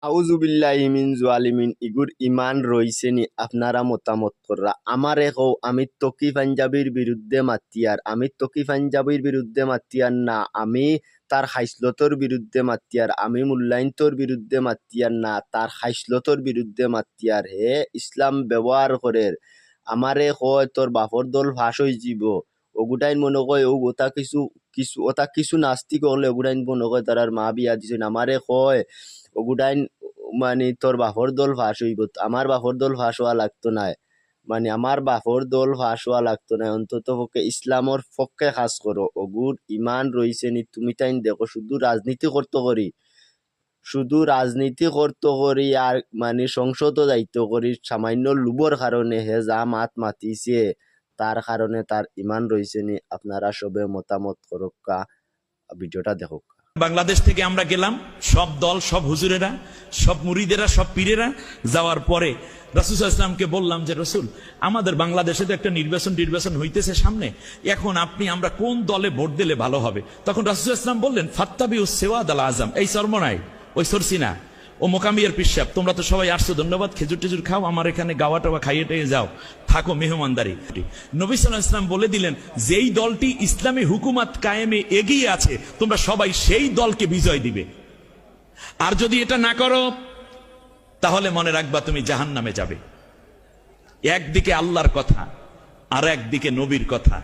আউযুবিল্লাহি মিন জালিমিন ইগুর ইমান রইছে নি আপনারা মতামত কররা আমারে কও আমি তকি পাঞ্জাবির বিরুদ্ধে মাতিয়ার আমি তকি পাঞ্জাবির বিরুদ্ধে মাতিয়ার না আমি তার হাইসলতর বিরুদ্ধে মাতিয়ার আমি মূল্যায়নতর বিরুদ্ধে মাতিয়ার না তার হাইসলতর বিরুদ্ধে মাতিয়ার হে ইসলাম ব্যবহার করে আমারে কয় তোর বাপর দল ফাঁস হয়ে যাব ওগুটাই মনে কয় ও ওটা কিছু কিছু ওটা কিছু নাস্তিক হলে ওগুটাই মনে কয় তার মা বিয়া দিছেন আমারে কয় ওগুটাই মানে তোর বাপর দল ফাঁস হইব আমার বাপর দল ফাঁস হওয়া লাগতো না মানে আমার বাপর দল ফাঁস হওয়া লাগতো না অন্তত পক্ষে ইসলামর পক্ষে কাজ করো ওগুর ইমান রইছে নি তুমি তাই দেখো শুধু রাজনীতি করতে করি আর মানে সংসদ দায়িত্ব করি সামান্য লুবর কারণে হে যা মাত মাতিছে তার কারণে তার ইমান রইছে নি আপনারা সবে মতামত করুকা ভিডিওটা দেখুক। বাংলাদেশ থেকে আমরা গেলাম, সব দল, সব হুজুরেরা, সব মুরিদেরা, সব পীরেরা। যাওয়ার পরে রাসূল সাল্লাল্লাহু আলাইহি ওয়াসাল্লামকে বললাম যে রসুল, আমাদের বাংলাদেশে তো একটা নির্বাচন হইতেছে সামনে, এখন আমরা কোন দলে ভোট দিলে ভালো হবে? তখন রাসূল সাল্লাল্লাহু আলাইহি ওয়াসাল্লাম বললেন, ফাত্তাবিউ সিওয়াদাল আযম। এই চরমনাই, ওই সরসিনা, ও মোকামিয়ার পিসাব, তোমরা তো সবাই আসছো, ধন্যবাদ, খেজুর টেজুর খাও, আমার এখানে গাওয়া টাওয়া খাইয়ে টাইয়ে যাও, থাকো মেহমানদারি। নবী সাল্লাল্লাহু আলাইহি ওয়াসাল্লাম বলে দিলেন, যেই দলটি ইসলামী হুকুমত কায়েমে এগিয়ে আছে তোমরা সবাই সেই দলকে বিজয় দিবে, আর যদি এটা না করো তাহলে মনে রাখবা তুমি জাহান্নামে যাবে। একদিকে আল্লাহর কথা আর একদিকে নবীর কথা,